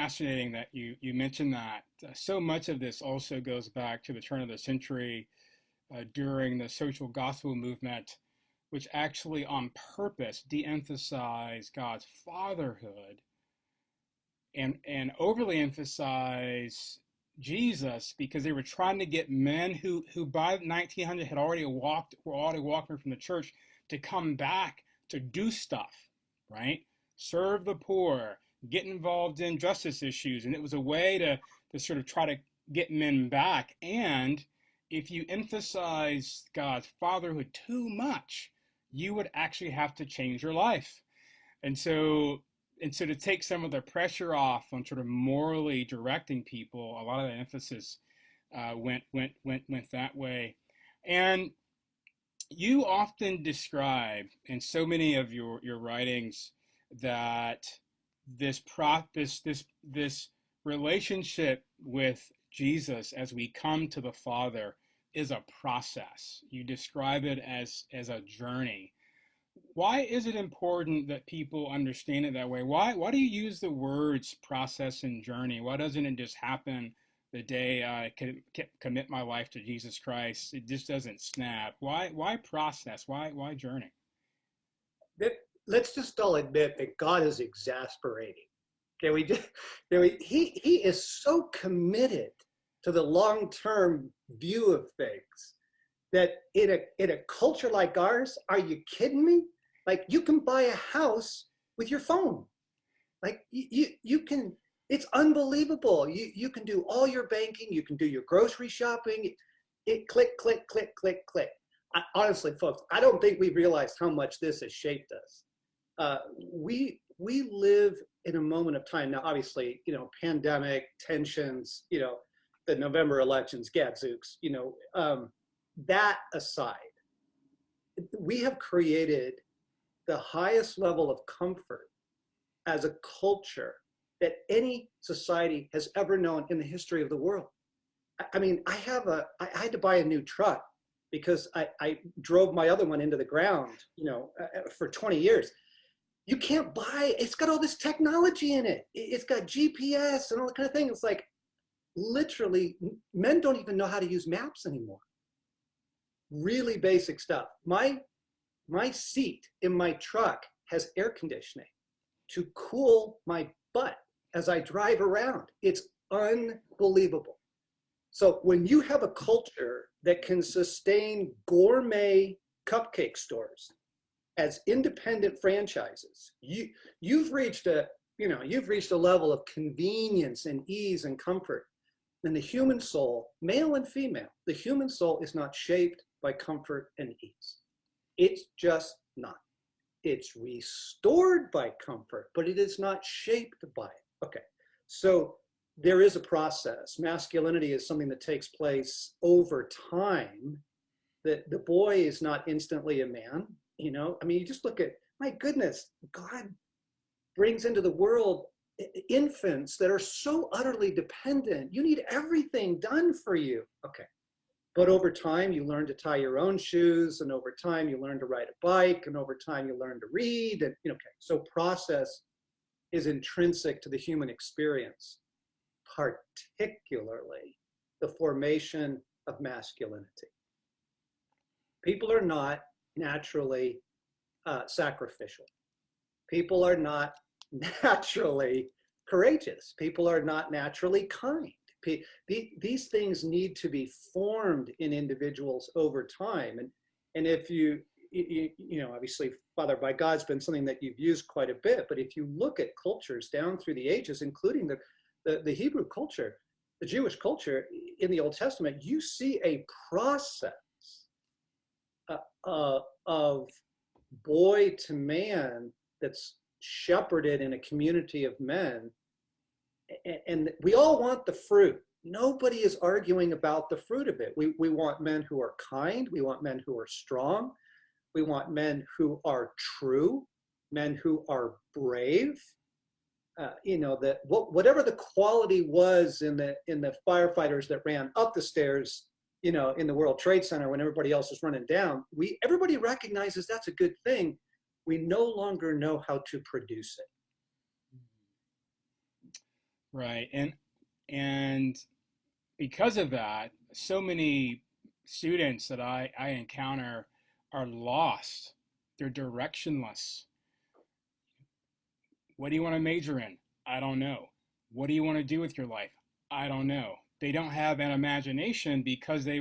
fascinating that you mentioned that. So much of this also goes back to the turn of the century during the social gospel movement, which actually on purpose de-emphasized God's fatherhood and overly emphasize Jesus because they were trying to get men who by 1900 were already walking from the church to come back to do stuff, right? Serve the poor, get involved in justice issues, and it was a way to sort of try to get men back. And if you emphasize God's fatherhood too much, you would actually have to change your life. And so to take some of the pressure off on sort of morally directing people, a lot of the emphasis went that way. And you often describe in so many of your writings that this relationship with Jesus as we come to the Father is a process. You describe it as a journey. Why is it important that people understand it that way? Why do you use the words process and journey? Why doesn't it just happen the day I commit my life to Jesus Christ? It just doesn't snap. Why process? Why journey? Let's just all admit that God is exasperating. Can we just, he is so committed to the long-term view of things that in a culture like ours, are you kidding me? Like, you can buy a house with your phone. Like, you can, it's unbelievable. You can do all your banking, you can do your grocery shopping. It click, click, click, click, click. Honestly, folks, I don't think we realize how much this has shaped us. We live in a moment of time now. Obviously, pandemic tensions, the November elections, gadzooks, that aside, we have created the highest level of comfort as a culture that any society has ever known in the history of the world. I mean, I had to buy a new truck because I drove my other one into the ground, for 20 years. You can't buy, it's got all this technology in it. It's got GPS and all that kind of thing. It's like, literally, men don't even know how to use maps anymore. Really basic stuff. My seat in my truck has air conditioning to cool my butt as I drive around. It's unbelievable. So when you have a culture that can sustain gourmet cupcake stores as independent franchises, you've reached a level of convenience and ease and comfort. And the human soul, male and female, the human soul is not shaped by comfort and ease. It's just not. It's restored by comfort, but it is not shaped by it. Okay, so there is a process. Masculinity is something that takes place over time. The boy is not instantly a man, I mean, you just look at, my goodness, God brings into the world infants that are so utterly dependent. You need everything done for you. Okay. But over time, you learn to tie your own shoes, and over time, you learn to ride a bike, and over time, you learn to read. And, okay. So process is intrinsic to the human experience, particularly the formation of masculinity. People are not naturally sacrificial. People are not naturally courageous. People are not naturally kind. These things need to be formed in individuals over time. And if you obviously, Father, by God's been something that you've used quite a bit, but if you look at cultures down through the ages, including the Hebrew culture, the Jewish culture in the Old Testament, you see a process of boy to man that's shepherded in a community of men. And we all want the fruit. Nobody is arguing about the fruit of it. We want men who are kind. We want men who are strong. We want men who are true, men who are brave. That whatever the quality was in the firefighters that ran up the stairs, in the World Trade Center when everybody else was running down, everybody recognizes that's a good thing. We no longer know how to produce it. right. And because of that, so many students that I encounter are lost. They're directionless. What do you want to major in? I don't know. What do you want to do with your life? I don't know. They don't have an imagination because they